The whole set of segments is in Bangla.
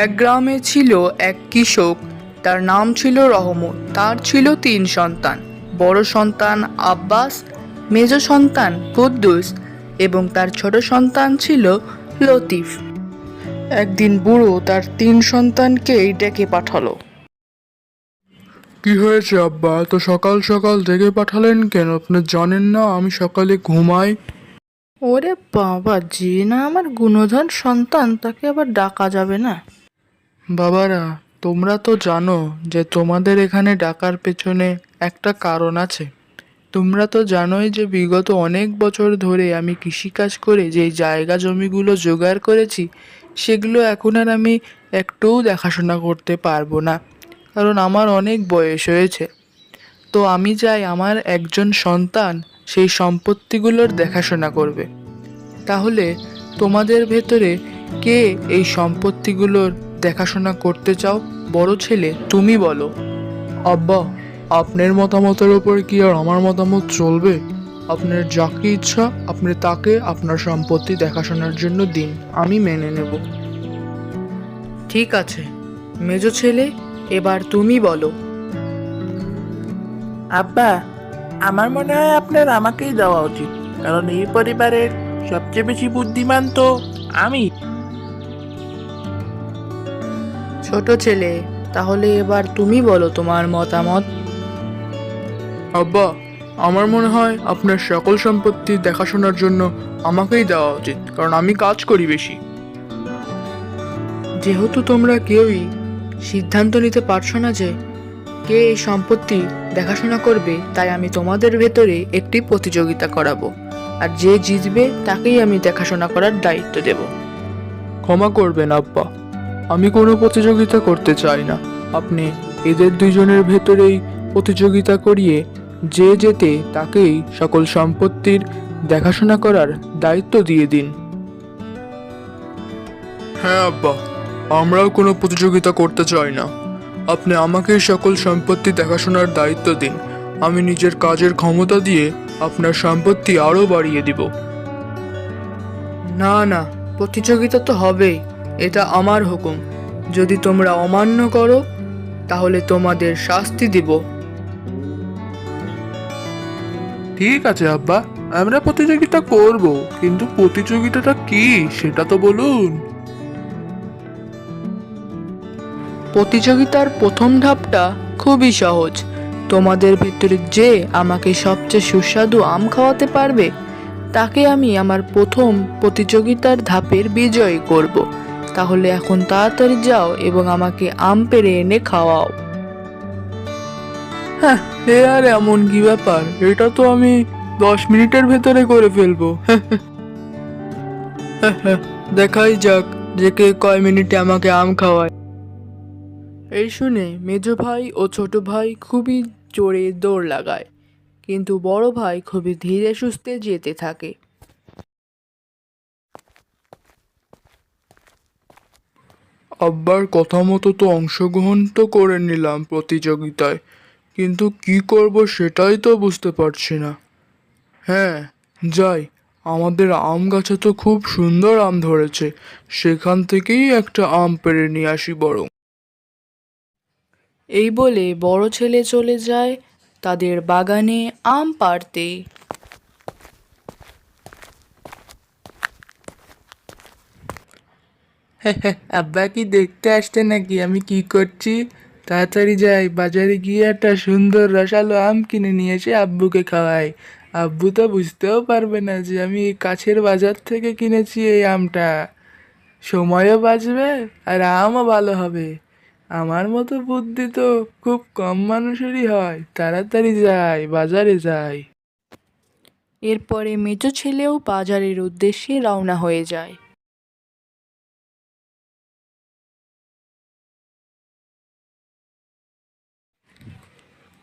এক গ্রামে ছিল এক কৃষক। তার নাম ছিল রহমত। তার ছিল 3 সন্তান। বড় সন্তান আব্বাস, মেজ সন্তান কুদ্দুস এবং তার ছোট সন্তান ছিল লতিফ। একদিন বুড়ো তার 3 সন্তানকেই ডেকে পাঠালো। কি হয়েছে আব্বা, এত সকাল সকাল ডেকে পাঠালেন কেন? আপনি জানেন না আমি সকালে ঘুমাই? ওরে বাবা, যে না আমার গুণধর সন্তান তাকে আবার ডাকা যাবে না? বাবারা, তোমরা তো জানো যে তোমাদের এখানে ডাকার পেছনে একটা কারণ আছে। তোমরা তো জানোই যে বিগত অনেক বছর ধরে আমি কৃষিকাজ করে যে জায়গা জমিগুলো জোগাড় করেছি, সেগুলো এখন আর আমি একটুও দেখাশোনা করতে পারবো না, কারণ আমার অনেক বয়স হয়েছে। তো আমি চাই আমার একজন সন্তান সেই সম্পত্তিগুলোর দেখাশোনা করবে। তাহলে তোমাদের ভেতরে কে এই সম্পত্তিগুলোর দেখাশোনা করতে চাও? বড় ছেলে, তুমি বলো। আব্বা, আপনার মতামতের ওপর কি আর আমার মতামত চলবে? আপনার যাকে ইচ্ছা আপনি তাকে আপনার সম্পত্তি দেখাশোনার জন্য দিন, আমি মেনে নেব। ঠিক আছে মেজ ছেলে, এবার তুমি বলো। আব্বা, আমার মনে হয় আপনার আমাকেই দেওয়া উচিত, কারণ এই পরিবারের সবচেয়ে বেশি বুদ্ধিমান তো আমি। ছোট ছেলে, তাহলে এবার তুমি বলো তোমার মতামত। আব্বা, আমার মনে হয় আপনার সকল সম্পত্তি দেখাশোনার জন্য আমাকেই দেওয়া উচিত, কারণ আমি কাজ করি বেশি। যেহেতু তোমরা কেউই সিদ্ধান্ত নিতে পারছো না যে কে এই সম্পত্তি দেখাশোনা করবে, তাই আমি তোমাদের ভেতরে একটি প্রতিযোগিতা করাবো, আর যে জিতবে তাকেই আমি দেখাশোনা করার দায়িত্ব দেব। ক্ষমা করবেন আব্বা, আমি কোনো প্রতিযোগিতা করতে চাই না। আপনি এদের দুইজনের ভেতরেই প্রতিযোগিতা করিয়ে যে জেতে তাকেই সকল সম্পত্তির দেখাশোনা করার দায়িত্ব দিয়ে দিন। হ্যাঁ আব্বা, আমরাও কোনো প্রতিযোগিতা করতে চাই না। আপনি আমাকে সকল সম্পত্তি দেখাশোনার দায়িত্ব দিন। আমি নিজের কাজের ক্ষমতা দিয়ে আপনার সম্পত্তি আরও বাড়িয়ে দিব। না না, প্রতিযোগিতা তো হবেই, এটা আমার হুকুম। যদি তোমরা অমান্য করো তাহলে তোমাদের শাস্তি দিব। ঠিক আছে আব্বা, আমরা প্রতিযোগিতা করব, কিন্তু প্রতিযোগিতাটা কি সেটা তো বলুন। প্রতিযোগিতার প্রথম ধাপটা খুবই সহজ। তোমাদের ভেতরে যে আমাকে সবচেয়ে সুস্বাদু আম খাওয়াতে পারবে তাকে আমি আমার প্রথম প্রতিযোগিতার ধাপের বিজয়ী করব। তাহলে এখন তাড়াতাড়ি যাও এবং আমাকে আম পেড়ে এনে খাওয়াও। হ্যাঁ, এ আর এমন কি ব্যাপার? এটা তো আমি 10 মিনিটের ভেতরে করে ফেলবো। দেখাই যাক যে কে কয় মিনিটে আমাকে আম খাওয়ায়। এই শুনে মেজ ভাই ও ছোট ভাই খুবই জোরে দৌড় লাগায়, কিন্তু বড় ভাই খুবই ধীরে সুস্থে যেতে থাকে। আব্বার কথা মতো তো অংশগ্রহণ তো করে নিলাম প্রতিযোগিতায়, কিন্তু কি করব সেটাই তো বুঝতে পারছি না। হ্যাঁ, যাই, আমাদের আম গাছে তো খুব সুন্দর আম ধরেছে, সেখান থেকেই একটা আম পেড়ে নিয়ে আসি বরং। এই বলে বড় ছেলে চলে যায় তাদের বাগানে আম পাড়তে। আব্বা কি দেখতে আসছে নাকি আমি কি করছি? তাড়াতাড়ি যাই, বাজারে গিয়ে একটা সুন্দর রসালো আম কিনে নিয়ে এসে আব্বুকে খাওয়াই। আব্বু তো বুঝতেও পারবে না যে আমি এই কাছের বাজার থেকে কিনেছি এই আমটা। সময়ও বাঁচবে আর আমও ভালো হবে। আমার মতো বুদ্ধি তো খুব কম মানুষেরই হয়। তাড়াতাড়ি যাই, বাজারে যাই। এরপরে মেজো ছেলেও বাজারের উদ্দেশ্যে রওনা হয়ে যায়।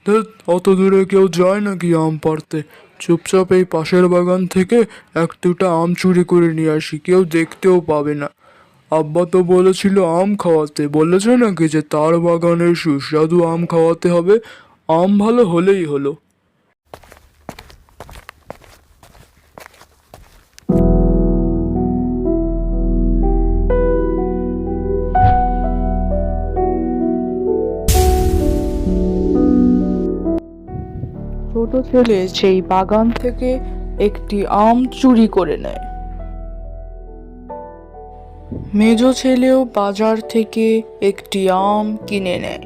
ধ্যাৎ, অত দূরে কেউ যায় নাকি আম পাড়তে? চুপচাপ এই পাশের বাগান থেকে এক দুটা আম চুরি করে নিয়ে আসি, কেউ দেখতেও পাবে না। আব্বা তো বলেছিল আম খাওয়াতে, বলেছে নাকি যে তার বাগানের সুস্বাদু আম খাওয়াতে হবে? আম ভালো হলেই হলো। ছোট ছেলে সেই বাগান থেকে একটি আম চুরি করে নেয়। মেজ ছেলেও বাজার থেকে একটি আম কিনে নেয়।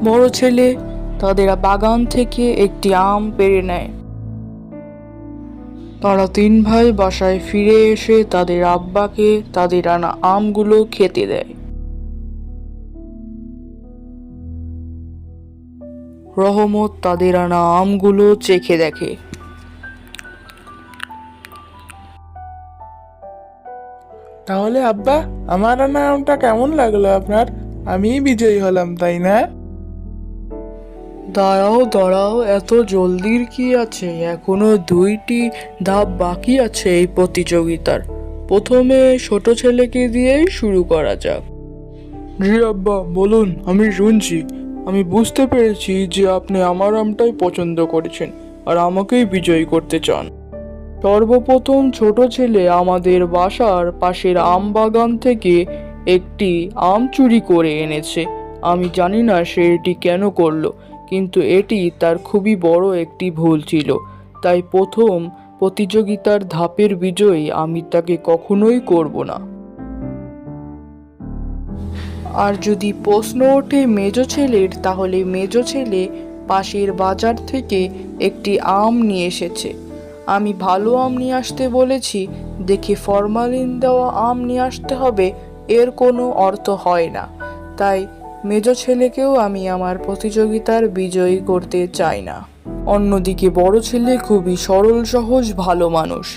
বড় ছেলে তাদের বাগান থেকে একটি আম পেড়ে নেয়। তারা তিন ভাই বাসায় ফিরে এসে তাদের আব্বাকে তাদের আনা আমগুলো খেতে দেয়। রহমত তাদের আনা আমগুলো চেখে দেখে। তাহলে আব্বা, আমার আনা আমটা কেমন লাগলো আপনার? আমিই বিজয়ী হলাম, তাই না? দাঁড়াও দাঁড়াও, এত জলদির কি আছে? এখনো 2টি ধাপ বাকি আছে এই প্রতিযোগিতার। প্রথমে ছোট ছেলেকে দিয়েই শুরু করা যাক। জি আব্বা, বলুন, আমি শুনছি। আমি বুঝতে পেরেছি যে আপনি আমার আমটাই পছন্দ করেছেন আর আমাকেই বিজয়ী করতে চান। সর্বপ্রথম ছোট ছেলে আমাদের বাসার পাশের আম বাগান থেকে একটি আম চুরি করে এনেছে। আমি জানি না সে এটি কেন করলো, কিন্তু এটি তার খুবই বড় একটি ভুল ছিল। তাই প্রথম প্রতিযোগিতার ধাপের বিজয়ী আমি তাকে কখনোই করব না। আর যদি প্রশ্ন ওঠে মেজ ছেলের, তাহলে মেজ ছেলে পাশের বাজার থেকে একটি আম নিয়ে এসেছে। আমি ভালো আম নিয়ে আসতে বলেছি দেখে ফরমালিন দেওয়া আম নিয়ে আসতে হবে, এর কোনো অর্থ হয় না। তাই মেজ ছেলেকেও আমি আমার প্রতিযোগিতার বিজয়ী করতে চাই না। অন্যদিকে বড় ছেলে খুবই সরল সহজ ভালো মানুষ।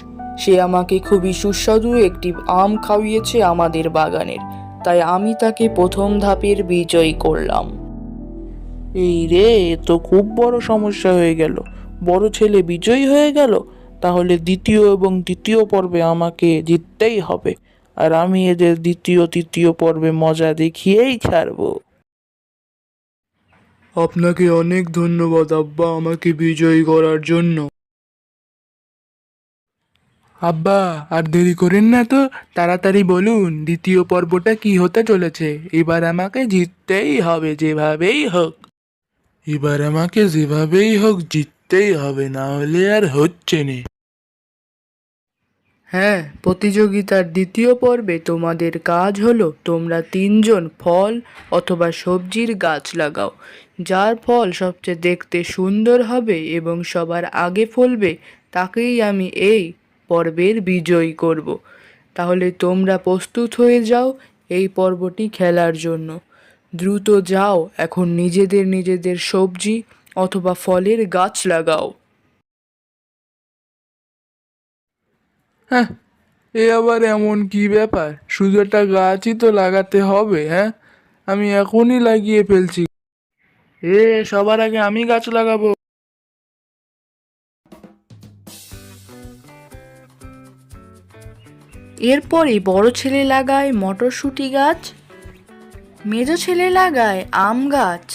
সে আমাকে খুবই সুস্বাদু একটি আম খাইয়েছে আমাদের বাগানের, তাই আমি তাকে প্রথম ধাপের বিজয়ী করলাম। এই রে, এ তো খুব বড় সমস্যা হয়ে গেল। বড় ছেলে বিজয়ী হয়ে গেল, তাহলে দ্বিতীয় এবং তৃতীয় পর্বে আমাকে জিততেই হবে। আর আমি এদের দ্বিতীয় তৃতীয় পর্বে মজা দেখিয়েই ছাড়বো। আপনাকে অনেক ধন্যবাদ আব্বা আমাকে বিজয়ী করার জন্য। আব্বা, আর দেরি করেন না তো, তাড়াতাড়ি বলুন দ্বিতীয় পর্বটা কি হতে চলেছে। এবার আমাকে জিততেই হবে যেভাবেই হোক। এবার আমাকে যেভাবেই হোক জিততেই হবে, না হলে আর হচ্ছে না। হ্যাঁ, প্রতিযোগিতার দ্বিতীয় পর্বে তোমাদের কাজ হলো তোমরা 3জন ফল অথবা সবজির গাছ লাগাও। যার ফল সবচেয়ে দেখতে সুন্দর হবে এবং সবার আগে ফলবে, তাকেই আমি এই পর্বের বিজয়ী করব। তাহলে তোমরা প্রস্তুত হয়ে যাও এই পর্বটি খেলার জন্য। দ্রুত যাও, এখন নিজেদের নিজেদের সবজি অথবা ফলের গাছ লাগাও। হ্যাঁ, এ আবার এমন কি ব্যাপার? শুধু একটা গাছই তো লাগাতে হবে। হ্যাঁ, আমি এখনই লাগিয়ে ফেলছি। সবার আগে আমি গাছ লাগাবো। এরপরে বড় ছেলে লাগায় মটরশুঁটি গাছ, মেজ ছেলে লাগায় আম গাছ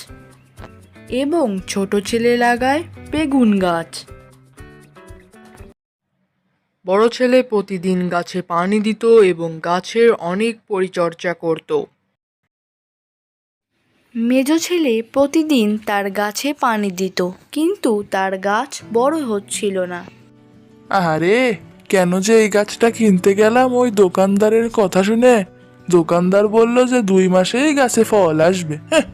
এবং ছোট ছেলে লাগায় বেগুন গাছ। বড় ছেলে প্রতিদিন গাছে পানি দিত এবং গাছের অনেক পরিচর্যা করত। মেজ ছেলে প্রতিদিন তার গাছে পানি দিত, কিন্তু তার গাছ বড় হচ্ছিল না। আরে, কেন যে এই গাছটা কিনতে গেলাম ওই দোকানদারের কথা শুনে। দোকানদার বলল যে 2 মাসেই গাছে ফল আসবে। হ্যাঁ,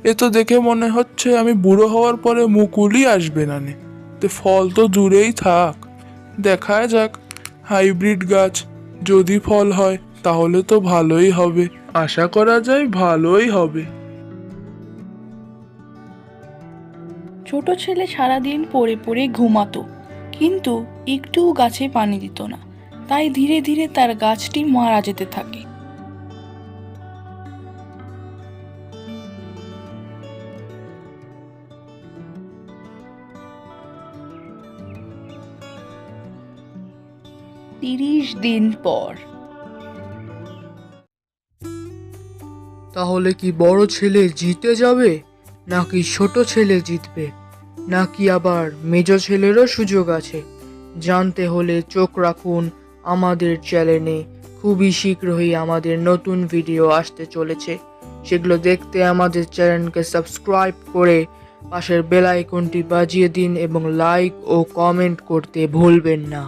এ তো দেখে মনে হচ্ছে আমি বুড়ো হওয়ার পরে মুকুলই আসবে না নে। তো ফল তো দূরেই থাক, দেখা যাক। হাইব্রিড গাছ, যদি ফল হয় তাহলে তো ভালোই হবে। আশা করা যায় ভালোই হবে। ছোট ছেলে সারাদিন পড়ে পড়ে ঘুমাতো, কিন্তু একটুও গাছে পানি দিত না। তাই ধীরে ধীরে তার গাছটি মারা যেতে থাকে। তিরিশ দিন পর। তাহলে কি বড় ছেলে জিতে যাবে, নাকি ছোট ছেলে জিতবে, নাকি আবার মেজ ছেলেরও সুযোগ আছে? জানতে হলে চোখ রাখুন আমাদের চ্যানেলে। খুবই শীঘ্রই আমাদের নতুন ভিডিও আসতে চলেছে। সেগুলো দেখতে আমাদের চ্যানেলকে সাবস্ক্রাইব করে পাশের বেল আইকনটি বাজিয়ে দিন এবং লাইক ও কমেন্ট করতে ভুলবেন না।